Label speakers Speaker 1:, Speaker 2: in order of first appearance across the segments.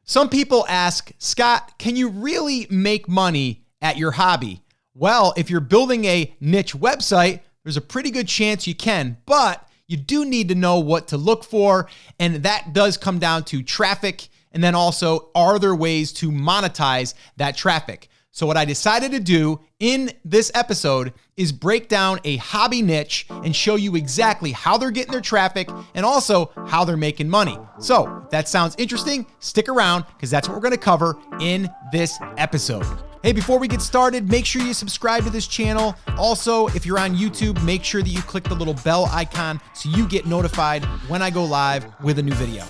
Speaker 1: Some people ask, Scott, can you really make money at your hobby? Well, if you're building a niche website, there's a pretty good chance you can, but you do need to know what to look for. And that does come down to traffic. And then also, are there ways to monetize that traffic? So what I decided to do in this episode is break down a hobby niche and show you exactly how they're getting their traffic and also how they're making money. So if that sounds interesting, stick around because that's what we're going to cover in this episode. Hey, before we get started, make sure you subscribe to this channel. Also, if you're on YouTube, make sure that you click the little bell icon so you get notified when I go live with a new video.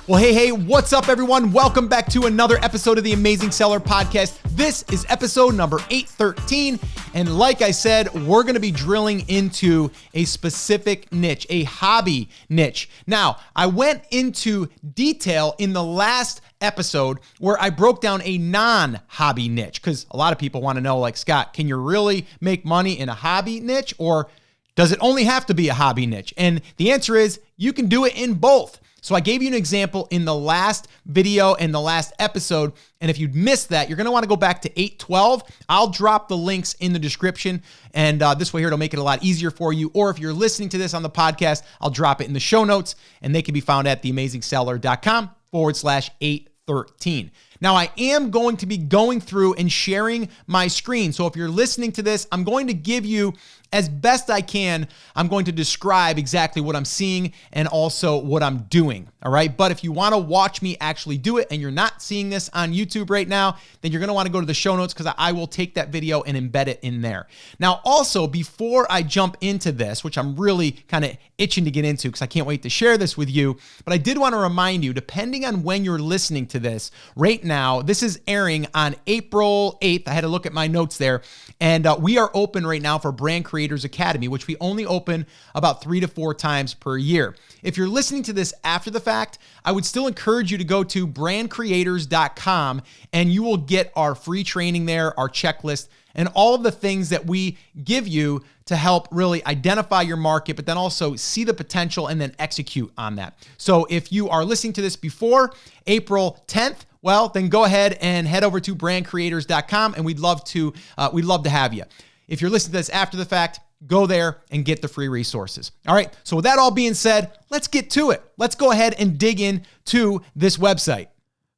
Speaker 1: Well, hey, what's up, everyone? Welcome back to another episode of the Amazing Seller Podcast. This is episode number 813. And like I said, we're going to be drilling into a specific niche, a hobby niche. Now, I went into detail in the last episode where I broke down a non-hobby niche because a lot of people want to know, like, Scott, can you really make money in a hobby niche, or does it only have to be a hobby niche? And the answer is you can do it in both. So I gave you an example in the last video and the last episode. And if you missed that, you're going to want to go back to 812. I'll drop the links in the description. And this way here, it'll make it a lot easier for you. Or if you're listening to this on the podcast, I'll drop it in the show notes. And they can be found at theamazingseller.com/813. Now, I am going to be going through and sharing my screen. So if you're listening to this, I'm going to give you, as best I can, I'm going to describe exactly what I'm seeing and also what I'm doing, all right? But if you want to watch me actually do it and you're not seeing this on YouTube right now, then you're going to want to go to the show notes because I will take that video and embed it in there. Now, also, before I jump into this, which I'm really kind of itching to get into because I can't wait to share this with you, but I did want to remind you, depending on when you're listening to this, right now, this is airing on April 8th. I had to look at my notes there. And we are open right now for Brand Creators Academy, which we only open about 3 to 4 times per year. If you're listening to this after the fact, I would still encourage you to go to brandcreators.com and you will get our free training there, our checklist, and all of the things that we give you to help really identify your market, but then also see the potential and then execute on that. So if you are listening to this before April 10th, well, then go ahead and head over to brandcreators.com and we'd love to have you. If you're listening to this after the fact, go there and get the free resources. All right. So with that all being said, let's get to it. Let's go ahead and dig into this website.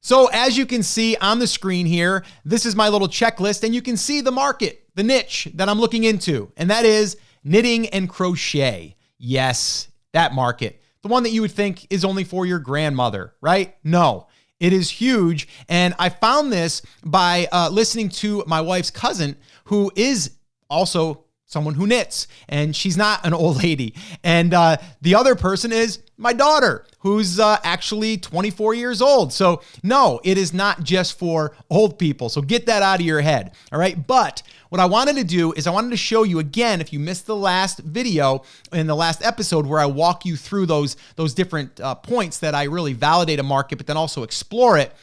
Speaker 1: So as you can see on the screen here, this is my little checklist and you can see the market, the niche that I'm looking into, and that is knitting and crochet. Yes, that market, the one that you would think is only for your grandmother, right? No. It is huge. And I found this by listening to my wife's cousin, who is also someone who knits, and she's not an old lady. And the other person is my daughter, who's actually 24 years old. So no, it is not just for old people. So get that out of your head. All right. But what I wanted to do is I wanted to show you again, if you missed the last video in the last episode where I walk you through those different points that I really validate a market, but then also explore it.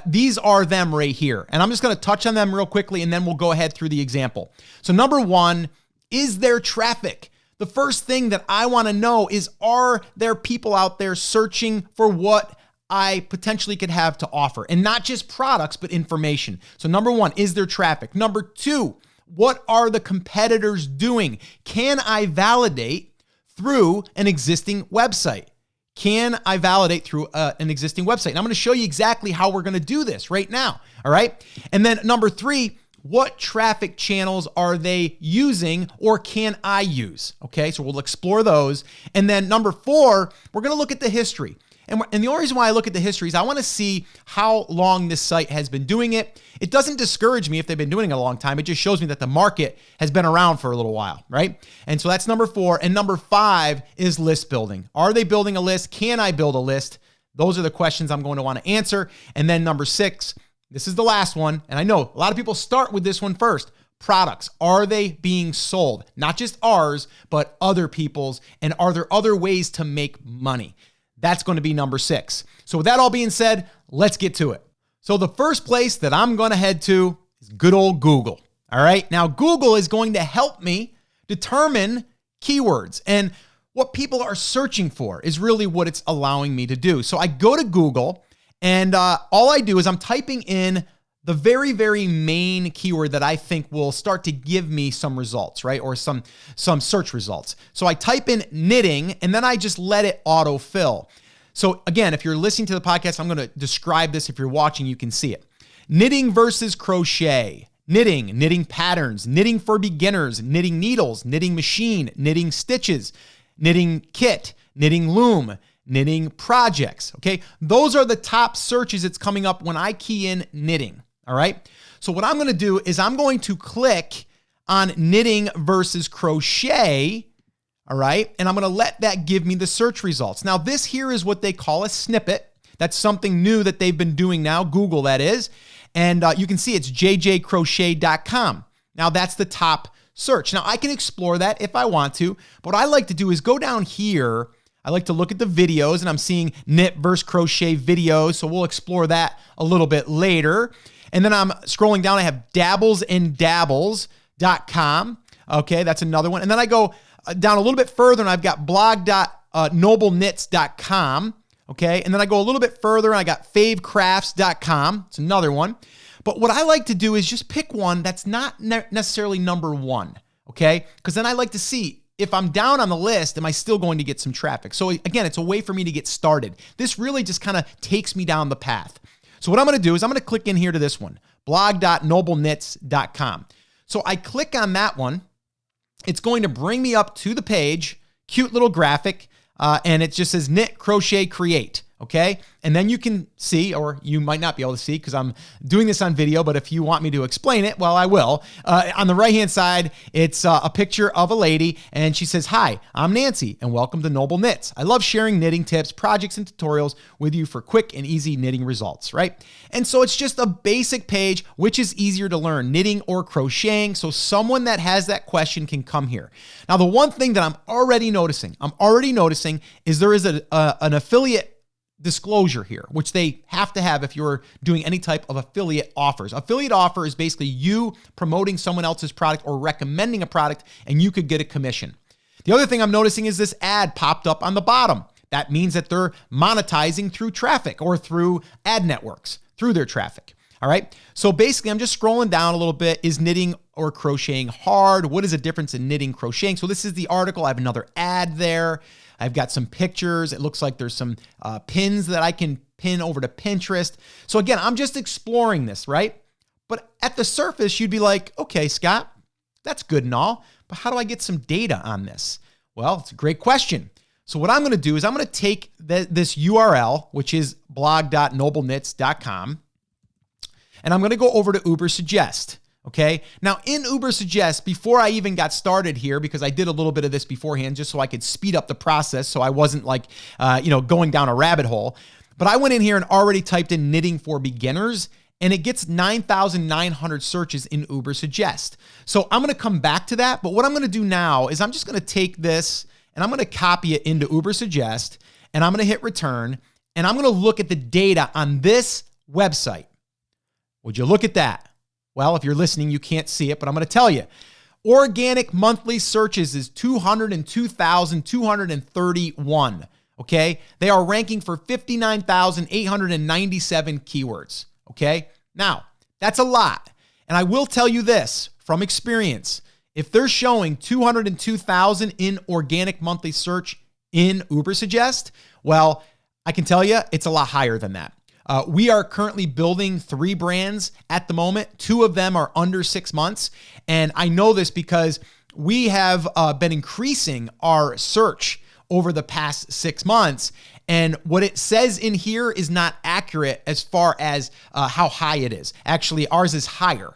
Speaker 1: These are them right here. And I'm just going to touch on them real quickly, and then we'll go ahead through the example. So number one, is there traffic? The first thing that I want to know is, are there people out there searching for what I potentially could have to offer? And not just products, but information. So number one, is there traffic? Number two, what are the competitors doing? Can I validate through an existing website? Can I validate through an existing website? And I'm going to show you exactly how we're going to do this right now. All right. And then number three, what traffic channels are they using or can I use? Okay. So we'll explore those. And then number four, we're going to look at the history. And the only reason why I look at the history is I want to see how long this site has been doing it. It doesn't discourage me if they've been doing it a long time. It just shows me that the market has been around for a little while, right? And so that's number four. And number five is list building. Are they building a list? Can I build a list? Those are the questions I'm going to want to answer. And then number six, this is the last one. And I know a lot of people start with this one first. Products. Are they being sold? Not just ours, but other people's. And are there other ways to make money? That's going to be number six. So with that all being said, let's get to it. So the first place that I'm going to head to is good old Google. All right. Now, Google is going to help me determine keywords, and what people are searching for is really what it's allowing me to do. So I go to Google And all I do is I'm typing in the very, very main keyword that I think will start to give me some results, right? Or some search results. So I type in knitting and then I just let it autofill. So again, if you're listening to the podcast, I'm going to describe this. If you're watching, you can see it. Knitting versus crochet. Knitting patterns, knitting for beginners, knitting needles, knitting machine, knitting stitches, knitting kit, knitting loom, knitting projects. Okay. Those are the top searches it's coming up when I key in knitting. All right. So what I'm going to do is I'm going to click on knitting versus crochet. All right. And I'm going to let that give me the search results. Now, this here is what they call a snippet. That's something new that they've been doing now. Google, that is. And you can see it's jjcrochet.com. Now, that's the top search. Now, I can explore that if I want to. But what I like to do is go down here. I like to look at the videos, and I'm seeing knit versus crochet videos. So we'll explore that a little bit later. And then I'm scrolling down. I have dabblesandabbles.com. Okay, that's another one. And then I go down a little bit further, and I've got blog.nobleknits.com. Okay, and then I go a little bit further and I got favecrafts.com. It's another one. But what I like to do is just pick one that's not necessarily number one, okay? Because then I like to see if I'm down on the list, am I still going to get some traffic? So again, it's a way for me to get started. This really just kind of takes me down the path. So what I'm going to do is I'm going to click in here to this one, blog.nobleknits.com. So I click on that one. It's going to bring me up to the page, cute little graphic. And it just says knit, crochet, create. Okay. And then you can see, or you might not be able to see because I'm doing this on video, but if you want me to explain it, well, I will. On the right-hand side, it's a picture of a lady and she says, "Hi, I'm Nancy and welcome to Noble Knits. I love sharing knitting tips, projects, and tutorials with you for quick and easy knitting results," right? And so it's just a basic page, which is easier to learn, knitting or crocheting. So someone that has that question can come here. Now, the one thing that I'm already noticing is there is an affiliate disclosure here, which they have to have if you're doing any type of affiliate offers. Affiliate offer is basically you promoting someone else's product or recommending a product, and you could get a commission. The other thing I'm noticing is this ad popped up on the bottom. That means that they're monetizing through traffic or through ad networks, through their traffic. All right. So basically, I'm just scrolling down a little bit. Is knitting or crocheting hard? What is the difference in knitting, crocheting? So this is the article. I have another ad there. I've got some pictures. It looks like there's some pins that I can pin over to Pinterest. So again, I'm just exploring this, right? But at the surface, you'd be like, okay, Scott, that's good and all, but how do I get some data on this? Well, it's a great question. So what I'm going to do is I'm going to take this URL, which is blog.nobleknits.com, and I'm going to go over to Ubersuggest. Okay. Now in Ubersuggest, before I even got started here, because I did a little bit of this beforehand, just so I could speed up the process. So I wasn't like, going down a rabbit hole, but I went in here and already typed in knitting for beginners and it gets 9,900 searches in Ubersuggest. So I'm going to come back to that. But what I'm going to do now is I'm just going to take this and I'm going to copy it into Ubersuggest and I'm going to hit return and I'm going to look at the data on this website. Would you look at that? Well, if you're listening, you can't see it, but I'm going to tell you. Organic monthly searches is 202,231. Okay. They are ranking for 59,897 keywords. Okay. Now, that's a lot. And I will tell you this from experience. If they're showing 202,000 in organic monthly search in Ubersuggest, well, I can tell you it's a lot higher than that. We are currently building 3 brands at the moment. 2 of them are under 6 months. And I know this because we have been increasing our search over the past 6 months. And what it says in here is not accurate as far as how high it is. Actually, ours is higher.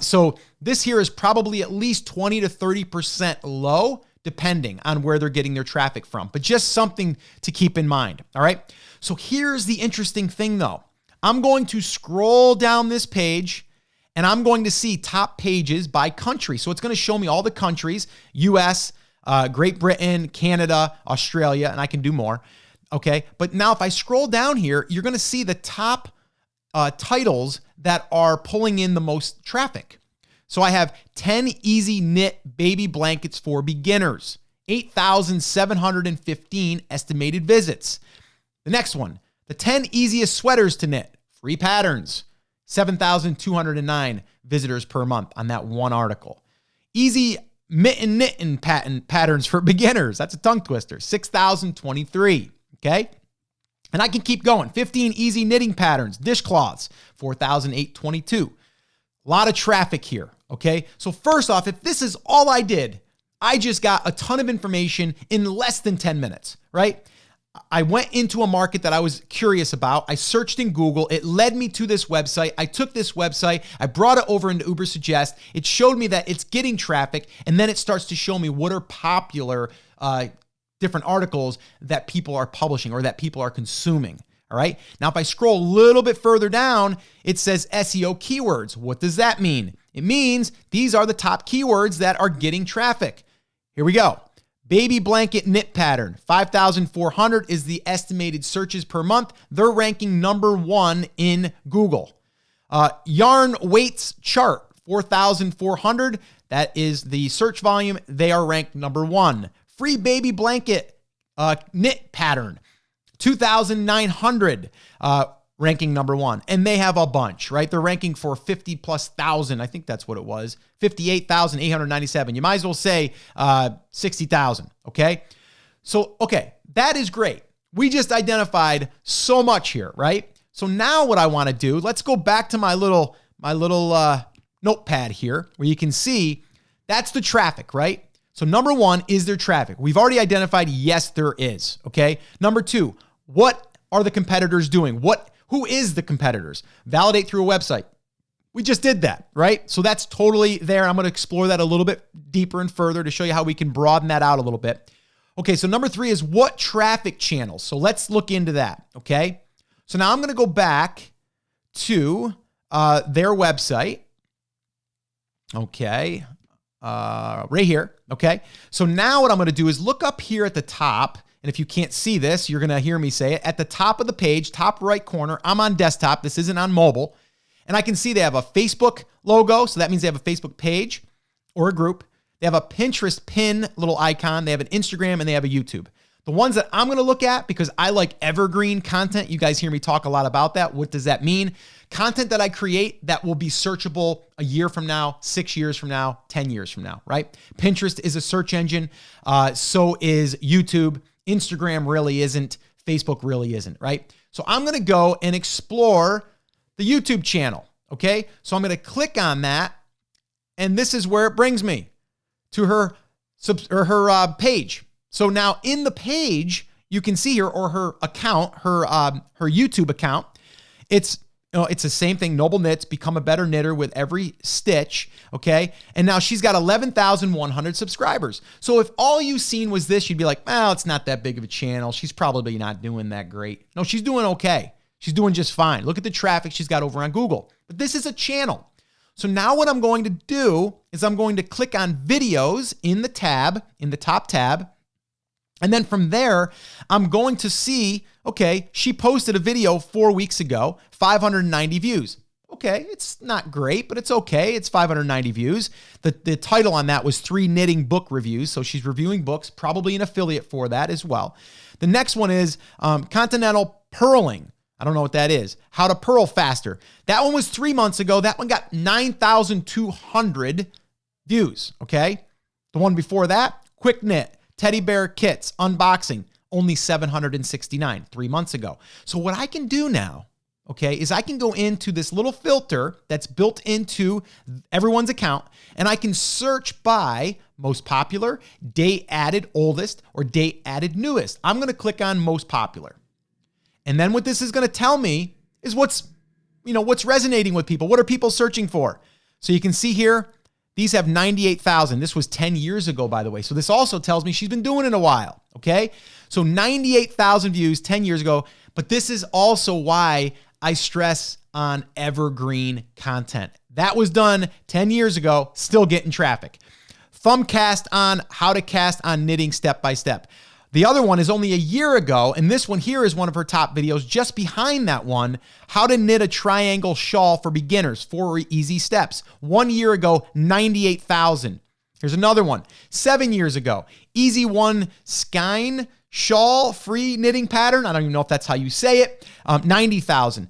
Speaker 1: So this here is probably at least 20 to 30% low, depending on where they're getting their traffic from. But just something to keep in mind. All right. So here's the interesting thing though. I'm going to scroll down this page and I'm going to see top pages by country. So it's going to show me all the countries, US, Great Britain, Canada, Australia, and I can do more. Okay. But now if I scroll down here, you're going to see the top titles that are pulling in the most traffic. So I have 10 easy knit baby blankets for beginners, 8,715 estimated visits. The next one, The 10 easiest sweaters to knit, free patterns, 7,209 visitors per month on that one article. Easy mitten knitting patterns for beginners. That's a tongue twister, 6,023, okay? And I can keep going. 15 easy knitting patterns, dishcloths, 4,822. A lot of traffic here, okay? So first off, if this is all I did, I just got a ton of information in less than 10 minutes, right? I went into a market that I was curious about. I searched in Google. It led me to this website. I took this website. I brought it over into Ubersuggest. It showed me that it's getting traffic. And then it starts to show me what are popular different articles that people are publishing or that people are consuming. All right. Now, if I scroll a little bit further down, it says SEO keywords. What does that mean? It means these are the top keywords that are getting traffic. Here we go. Baby blanket knit pattern, 5,400 is the estimated searches per month. They're ranking number 1 in Google. Yarn weights chart, 4,400. That is the search volume. They are ranked number 1. Free baby blanket knit pattern, 2,900. Ranking number 1. And they have a bunch, right? They're ranking for 50,000+. I think that's what it was. 58,897. You might as well say 60,000, okay? So, okay, that is great. We just identified so much here, right? So now what I want to do, let's go back to my little notepad here where you can see that's the traffic, right? So number 1, is there traffic? We've already identified, yes, there is, okay? Number 2, what are the competitors doing? Who is the competitors? Validate through a website. We just did that, right? So that's totally there. I'm going to explore that a little bit deeper and further to show you how we can broaden that out a little bit. Okay, so number 3 is what traffic channels? So let's look into that, okay? So now I'm going to go back to their website. Okay, right here, okay? So now what I'm going to do is look up here at the top. And if you can't see this, you're going to hear me say it. At the top of the page, top right corner, I'm on desktop. This isn't on mobile. And I can see they have a Facebook logo. So that means they have a Facebook page or a group. They have a Pinterest pin little icon. They have an Instagram and they have a YouTube. The ones that I'm going to look at, because I like evergreen content. You guys hear me talk a lot about that. What does that mean? Content that I create that will be searchable a year from now, 6 years from now, 10 years from now, right? Pinterest is a search engine. So is YouTube. Instagram really isn't. Facebook really isn't, right? So I'm going to go and explore the YouTube channel, okay? So I'm going to click on that, and this is where it brings me to her page. So now in the page, you can see here, or her account, her YouTube account, it's the same thing. Noble Knits, become a better knitter with every stitch, okay? And now she's got 11,100 subscribers. So if all you've seen was this, you'd be like, well, it's not that big of a channel. She's probably not doing that great. No, she's doing okay. She's doing just fine. Look at the traffic she's got over on Google. But this is a channel. So now what I'm going to do is I'm going to click on videos in the tab, in the top tab. And then from there, I'm going to see, okay, she posted a video 4 weeks ago, 590 views. Okay, it's not great, but it's okay. It's 590 views. The title on that was 3 knitting book reviews. So she's reviewing books, probably an affiliate for that as well. The next one is Continental Purling. I don't know what that is. How to purl faster. That one was 3 months ago. That one got 9,200 views, okay? The one before that, Quick Knit. Teddy bear kits, unboxing, only 769 3 months ago. So what I can do now, okay, is I can go into this little filter that's built into everyone's account, and I can search by most popular, date added oldest, or date added newest. I'm going to click on most popular. And then what this is going to tell me is what's resonating with people. What are people searching for? So you can see here, these have 98,000. This was 10 years ago, by the way. So this also tells me she's been doing it a while, okay? So 98,000 views 10 years ago. But this is also why I stress on evergreen content. That was done 10 years ago, still getting traffic. Thumbcast on how to cast on knitting step by step. The other one is only a year ago, and this one here is one of her top videos. Just behind that one, how to knit a triangle shawl for beginners, 4 easy steps. 1 year ago, 98,000. Here's another one. 7 years ago, Easy One Skein shawl free knitting pattern. I don't even know if that's how you say it. 90,000.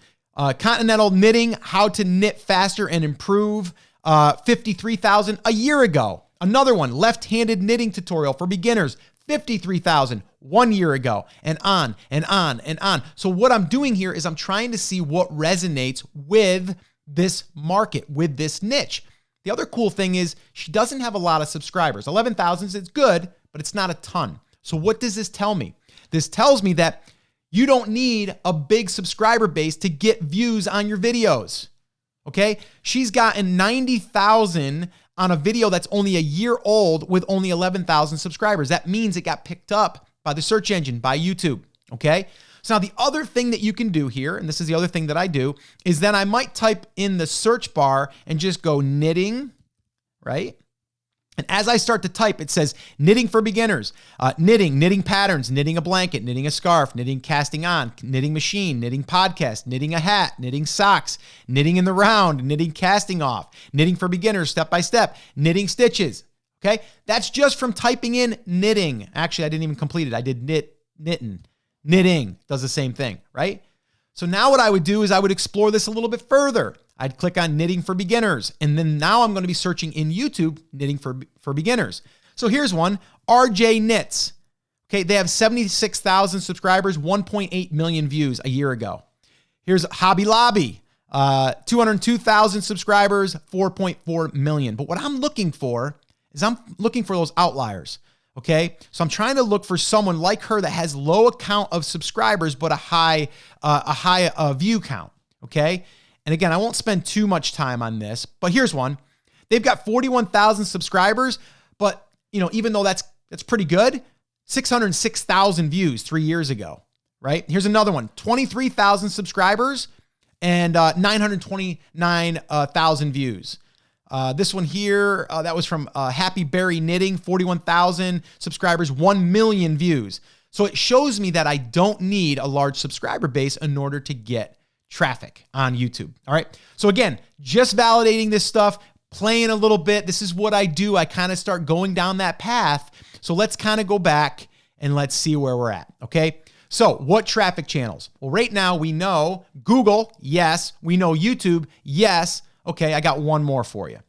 Speaker 1: Continental Knitting, how to knit faster and improve. 53,000 a year ago. Another one, left-handed knitting tutorial for beginners. 53,000 1 year ago, and on and on and on. So what I'm doing here is I'm trying to see what resonates with this market, with this niche. The other cool thing is she doesn't have a lot of subscribers. 11,000 is good, but it's not a ton. So what does this tell me? This tells me that you don't need a big subscriber base to get views on your videos. Okay? She's gotten 90,000 on a video that's only a year old with only 11,000 subscribers. That means it got picked up by the search engine, by YouTube, okay? So now the other thing that you can do here, and this is the other thing that I do, is then I might type in the search bar and just go knitting, right? And as I start to type, it says knitting for beginners, knitting patterns, knitting a blanket, knitting a scarf, knitting casting on, knitting machine, knitting podcast, knitting a hat, knitting socks, knitting in the round, knitting casting off, knitting for beginners, step by step, knitting stitches. Okay, that's just from typing in knitting. Actually, I didn't even complete it. I did knitting does the same thing, right? So now what I would do is I would explore this a little bit further. I'd click on knitting for beginners. And then now I'm going to be searching in YouTube, knitting for beginners. So here's one, RJ Knits. Okay, they have 76,000 subscribers, 1.8 million views a year ago. Here's Hobby Lobby, 202,000 subscribers, 4.4 million. But what I'm looking for is I'm looking for those outliers. Okay, so I'm trying to look for someone like her that has low account of subscribers but a high view count. Okay, and again, I won't spend too much time on this, but here's one. They've got 41,000 subscribers, but even though that's pretty good, 606,000 views 3 years ago. Right? Here's another one. 23,000 subscribers and 929,000 views. This one here, that was from Happy Berry Knitting, 41,000 subscribers, 1 million views. So it shows me that I don't need a large subscriber base in order to get traffic on YouTube. All right. So again, just validating this stuff, playing a little bit. This is what I do. I kind of start going down that path. So let's kind of go back and let's see where we're at. Okay. So what traffic channels? Well, right now we know Google. Yes. We know YouTube. Yes. Okay, I got one more for you.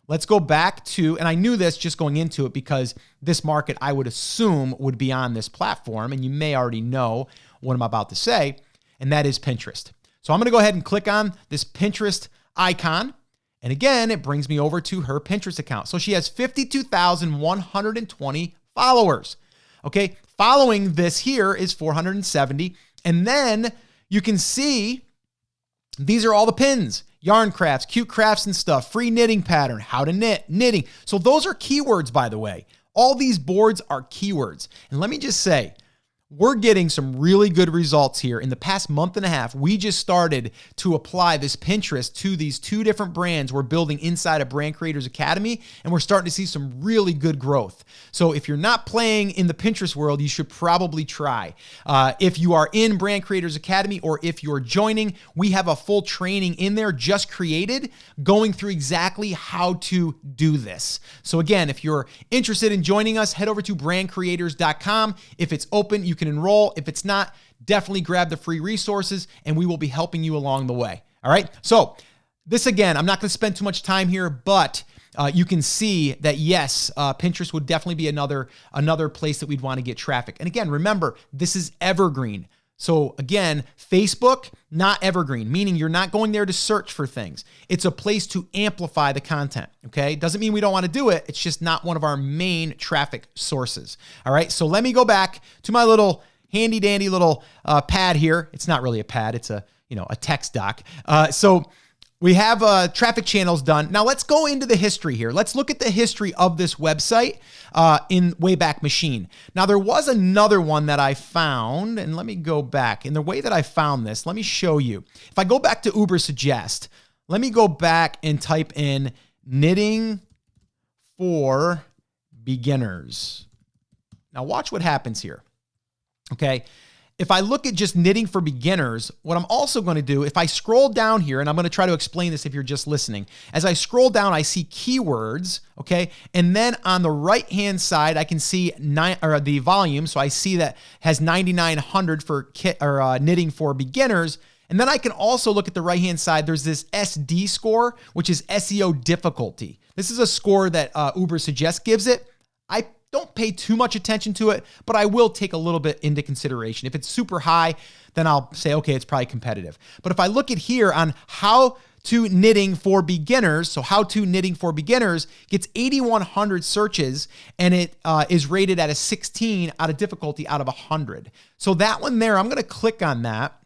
Speaker 1: Let's go back to, and I knew this just going into it because this market I would assume would be on this platform, and you may already know what I'm about to say, and that is Pinterest. So I'm going to go ahead and click on this Pinterest icon, and again, it brings me over to her Pinterest account. So she has 52,120 followers. Okay, following this here is 470, and then you can see these are all the pins. Yarn crafts, cute crafts and stuff, free knitting pattern, how to knit, knitting. So those are keywords, by the way. All these boards are keywords. And let me just say, we're getting some really good results here. In the past month and a half, we just started to apply this Pinterest to these two different brands we're building inside of Brand Creators Academy, and we're starting to see some really good growth. So if you're not playing in the Pinterest world, you should probably try. If you are in Brand Creators Academy or if you're joining, we have a full training in there just created going through exactly how to do this. So again, if you're interested in joining us, head over to brandcreators.com. If it's open, you can enroll. If it's not, definitely grab the free resources and we will be helping you along the way. All right. So this again, I'm not going to spend too much time here, but you can see that yes, Pinterest would definitely be another place that we'd want to get traffic. And again, remember, this is evergreen. So again, Facebook, not evergreen, meaning you're not going there to search for things. It's a place to amplify the content, okay? Doesn't mean we don't want to do it. It's just not one of our main traffic sources, all right? So let me go back to my little handy dandy little pad here. It's not really a pad. It's a text doc. So we have traffic channels done. Now let's go into the history here. Let's look at the history of this website in Wayback Machine. Now there was another one that I found, and let me go back. In the way that I found this, let me show you. If I go back to Ubersuggest, let me go back and type in knitting for beginners. Now watch what happens here. Okay. if I look at just knitting for beginners, what I'm also going to do, if I scroll down here, and I'm going to try to explain this if you're just listening. As I scroll down, I see keywords, okay? And then on the right-hand side, I can see the volume. So I see that has 9,900 for knitting for beginners. And then I can also look at the right-hand side. There's this SD score, which is SEO difficulty. This is a score that Ubersuggest gives it. I don't pay too much attention to it, but I will take a little bit into consideration. If it's super high, then I'll say, okay, it's probably competitive. But if I look at here on how to knitting for beginners, so how to knitting for beginners gets 8,100 searches, and it is rated at a 16 out of difficulty out of 100. So that one there, I'm going to click on that,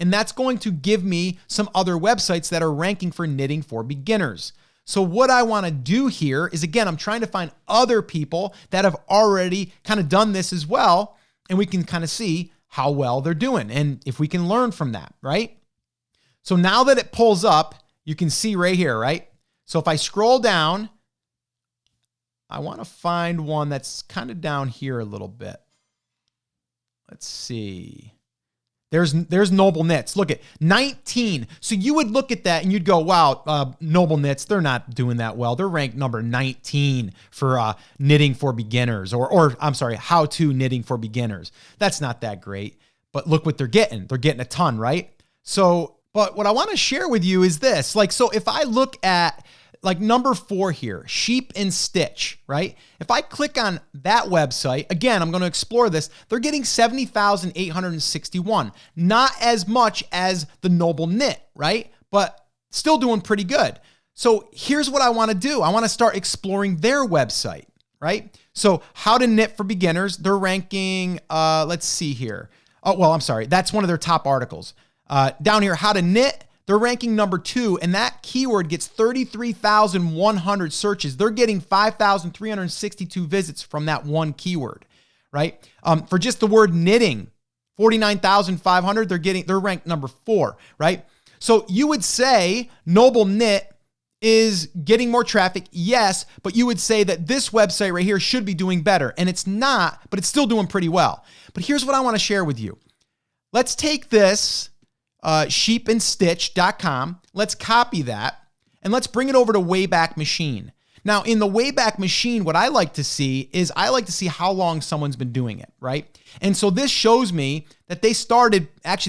Speaker 1: and that's going to give me some other websites that are ranking for knitting for beginners. So what I want to do here is, again, I'm trying to find other people that have already kind of done this as well, and we can kind of see how well they're doing and if we can learn from that, right? So now that it pulls up, you can see right here, right? So if I scroll down, I want to find one that's kind of down here a little bit. Let's see. There's Noble Knits. Look at 19. So you would look at that and you'd go, wow, Noble Knits, they're not doing that well. They're ranked number 19 for knitting for beginners, or I'm sorry, how to knitting for beginners. That's not that great, but look what they're getting. They're getting a ton, right? So, but what I want to share with you is this, so if I look at number 4 here, Sheep and Stitch, right? If I click on that website, again, I'm going to explore this. They're getting 70,861. Not as much as the Noble Knit, right? But still doing pretty good. So here's what I want to do. I want to start exploring their website, right? So how to knit for beginners, they're ranking, let's see here. Oh, well, I'm sorry. That's one of their top articles. Down here, how to knit. They're ranking number 2, and that keyword gets 33,100 searches. They're getting 5,362 visits from that one keyword, right? For just the word knitting, 49,500. They're ranked number 4, right? So you would say Noble Knit is getting more traffic, yes, but you would say that this website right here should be doing better, and it's not, but it's still doing pretty well. But here's what I want to share with you. Let's take this. Sheepandstitch.com. Let's copy that and let's bring it over to Wayback Machine. Now, in the Wayback Machine, what I like to see is how long someone's been doing it, right? And so this shows me that they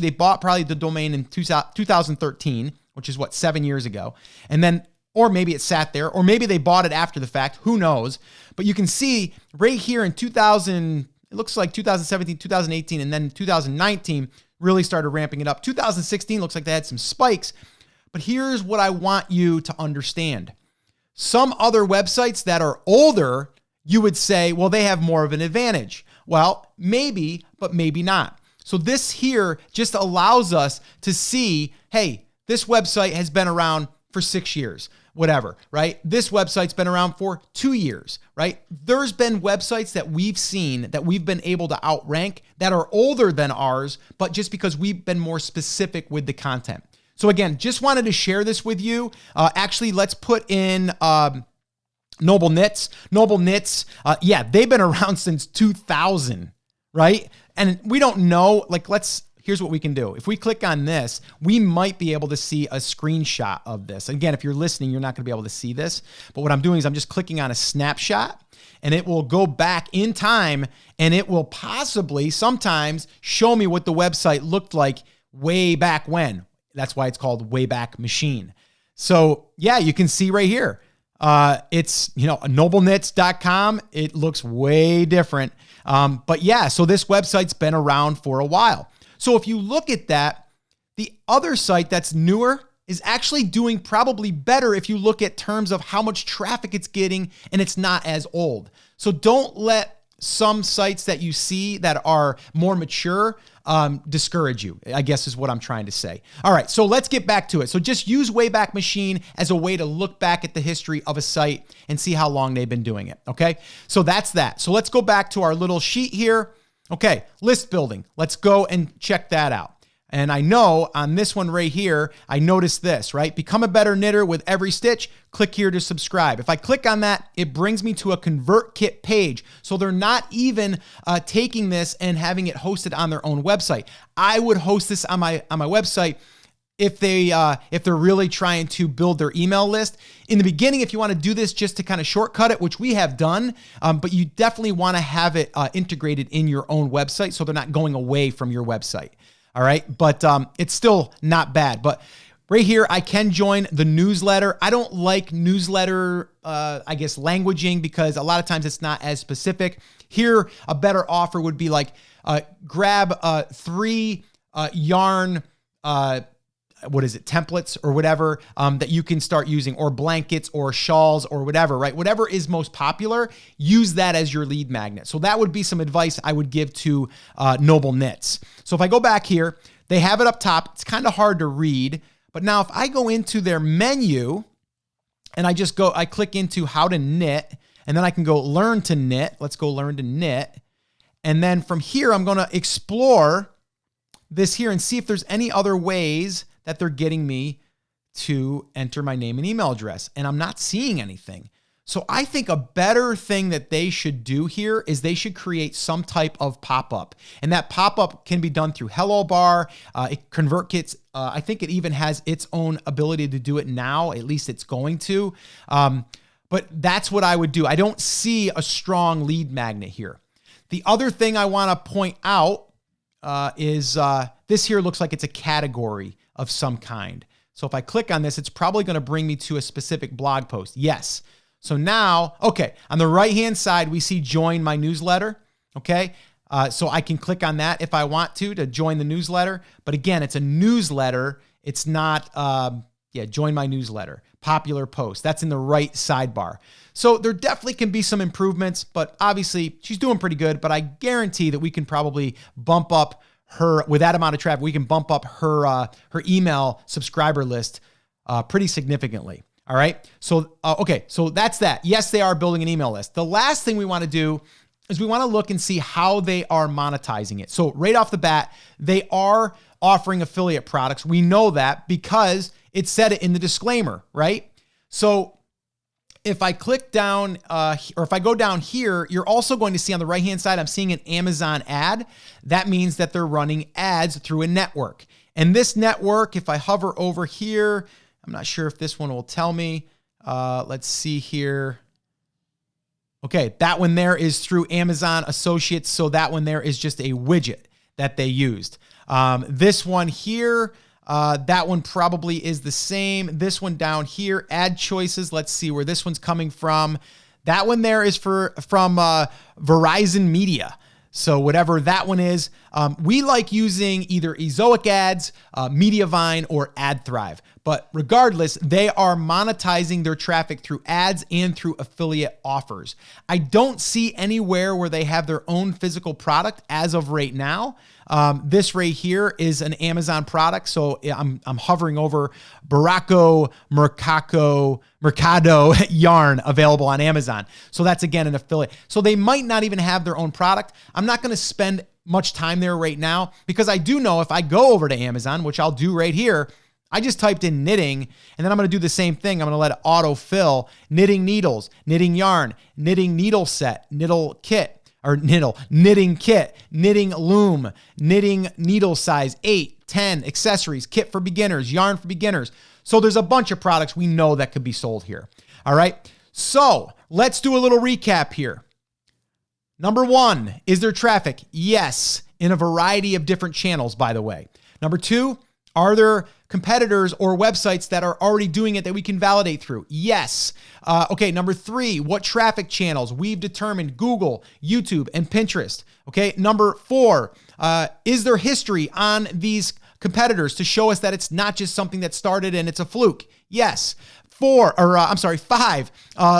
Speaker 1: bought probably the domain in 2013, which is 7 years ago. And then, or maybe it sat there, or maybe they bought it after the fact, who knows? But you can see right here in 2000, it looks like 2017, 2018, and then 2019, really started ramping it up. 2016 looks like they had some spikes, but here's what I want you to understand. Some other websites that are older, you would say, well, they have more of an advantage. Well, maybe, but maybe not. So this here just allows us to see, hey, this website has been around for 6 years, whatever, right? This website's been around for 2 years, right? There's been websites that we've seen that we've been able to outrank that are older than ours, but just because we've been more specific with the content. So again, just wanted to share this with you. Actually, let's put in Noble Knits. Noble Knits, they've been around since 2000, right? And we don't know, here's what we can do. If we click on this, we might be able to see a screenshot of this. Again, if you're listening, you're not going to be able to see this. But what I'm doing is I'm just clicking on a snapshot, and it will go back in time, and it will possibly sometimes show me what the website looked like way back when. That's why it's called Wayback Machine. So yeah, you can see right here. It's, nobleknits.com. It looks way different. But yeah, so this website's been around for a while. So if you look at that, the other site that's newer is actually doing probably better if you look at terms of how much traffic it's getting, and it's not as old. So don't let some sites that you see that are more mature discourage you, I guess is what I'm trying to say. All right, so let's get back to it. So just use Wayback Machine as a way to look back at the history of a site and see how long they've been doing it, okay? So that's that. So let's go back to our little sheet here. Okay, list building. Let's go and check that out. And I know on this one right here, I noticed this, right? Become a better knitter with every stitch. Click here to subscribe. If I click on that, it brings me to a ConvertKit page. So they're not even taking this and having it hosted on their own website. I would host this on my website if they're really trying to build their email list. In the beginning, if you want to do this just to kind of shortcut it, which we have done, but you definitely want to have it integrated in your own website so they're not going away from your website. All right, but it's still not bad. But right here, I can join the newsletter. I don't like newsletter, languaging, because a lot of times it's not as specific. Here, a better offer would be like grab 3 yarn, templates or whatever that you can start using, or blankets or shawls or whatever, right? Whatever is most popular, use that as your lead magnet. So that would be some advice I would give to Noble Knits. So if I go back here, they have it up top. It's kind of hard to read, but now if I go into their menu and I click into how to knit, and then I can go learn to knit. Let's go learn to knit. And then from here, I'm going to explore this here and see if there's any other ways that they're getting me to enter my name and email address. And I'm not seeing anything. So I think a better thing that they should do here is they should create some type of pop-up. And that pop-up can be done through HelloBar, ConvertKits. I think it even has its own ability to do it now. At least it's going to. But that's what I would do. I don't see a strong lead magnet here. The other thing I want to point out is this here looks like it's a category of some kind. So if I click on this, it's probably going to bring me to a specific blog post. Yes. So now, okay, on the right-hand side, we see join my newsletter. Okay. So I can click on that if I want to join the newsletter. But again, it's a newsletter. It's not, join my newsletter, popular post. That's in the right sidebar. So there definitely can be some improvements, but obviously she's doing pretty good. But I guarantee that we can probably bump up her, with that amount of traffic, we can bump up her email subscriber list pretty significantly. All right. So, okay. So that's that. Yes, they are building an email list. The last thing we want to do is we want to look and see how they are monetizing it. So right off the bat, they are offering affiliate products. We know that because it said it in the disclaimer, right? So if I click down, or if I go down here, you're also going to see on the right-hand side, I'm seeing an Amazon ad. That means that they're running ads through a network. And this network, if I hover over here, I'm not sure if this one will tell me. Let's see here. Okay, that one there is through Amazon Associates. So that one there is just a widget that they used. This one here, that one probably is the same. This one down here, ad choices. Let's see where this one's coming from. That one there is from Verizon Media. So whatever that one is, we like using either Ezoic Ads, Mediavine, or AdThrive. But regardless, they are monetizing their traffic through ads and through affiliate offers. I don't see anywhere where they have their own physical product as of right now. This right here is an Amazon product. So I'm hovering over Baracco Mercado yarn available on Amazon. So that's again an affiliate. So they might not even have their own product. I'm not going to spend much time there right now because I do know if I go over to Amazon, which I'll do right here, I just typed in knitting, and then I'm going to do the same thing. I'm going to let it autofill knitting needles, knitting yarn, knitting needle set, knitting kit, knitting loom, knitting needle size 8, 10, accessories, kit for beginners, yarn for beginners. So there's a bunch of products we know that could be sold here. All right. So let's do a little recap here. Number 1, is there traffic? Yes, in a variety of different channels, by the way. Number 2, are there competitors or websites that are already doing it that we can validate through? Yes. Okay, number 3, what traffic channels? We've determined Google, YouTube, and Pinterest. Okay, number 4, is there history on these competitors to show us that it's not just something that started and it's a fluke? Yes. 5,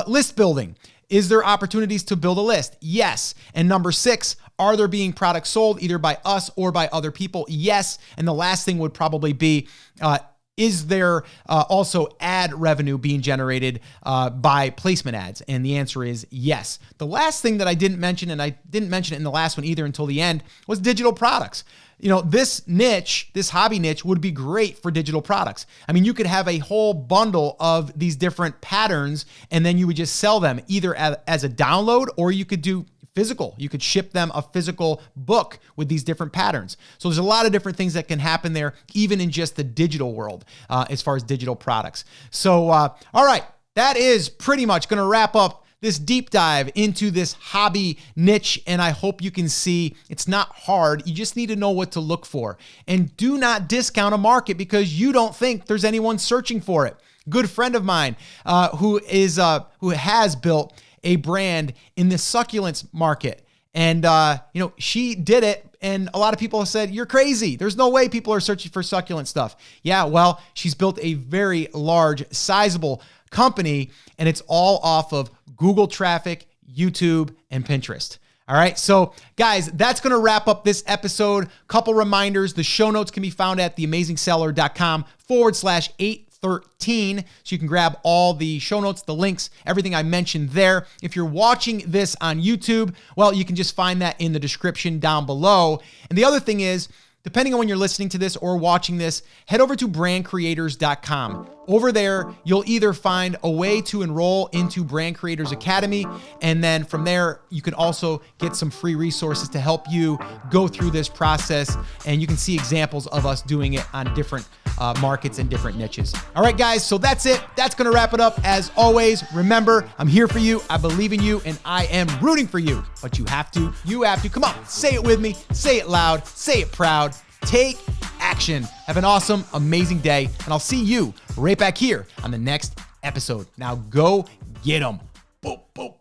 Speaker 1: list building. Is there opportunities to build a list? Yes. And number 6, are there being products sold either by us or by other people? Yes. And the last thing would probably be, is there also ad revenue being generated by placement ads? And the answer is yes. The last thing that I didn't mention, and I didn't mention it in the last one either until the end, was digital products. This niche, this hobby niche would be great for digital products. I mean, you could have a whole bundle of these different patterns and then you would just sell them either as a download, or you could do physical. You could ship them a physical book with these different patterns. So there's a lot of different things that can happen there, even in just the digital world, as far as digital products. So, all right, that is pretty much going to wrap up this deep dive into this hobby niche. And I hope you can see it's not hard. You just need to know what to look for. And do not discount a market because you don't think there's anyone searching for it. Good friend of mine who has built a brand in the succulents market. And, she did it. And a lot of people have said, you're crazy. There's no way people are searching for succulent stuff. Yeah, well, she's built a very large, sizable company, and it's all off of Google traffic, YouTube, and Pinterest. All right. So guys, that's going to wrap up this episode. Couple reminders. The show notes can be found at theamazingseller.com/813. So you can grab all the show notes, the links, everything I mentioned there. If you're watching this on YouTube, well, you can just find that in the description down below. And the other thing is, depending on when you're listening to this or watching this, head over to brandcreators.com. Over there, you'll either find a way to enroll into Brand Creators Academy, and then from there, you can also get some free resources to help you go through this process, and you can see examples of us doing it on different markets and different niches. All right, guys, so that's it. That's going to wrap it up. As always, remember, I'm here for you. I believe in you, and I am rooting for you. But you have to. Come on, say it with me. Say it loud. Say it proud. Take action. Have an awesome, amazing day, and I'll see you right back here on the next episode. Now go get them. Boop, boop.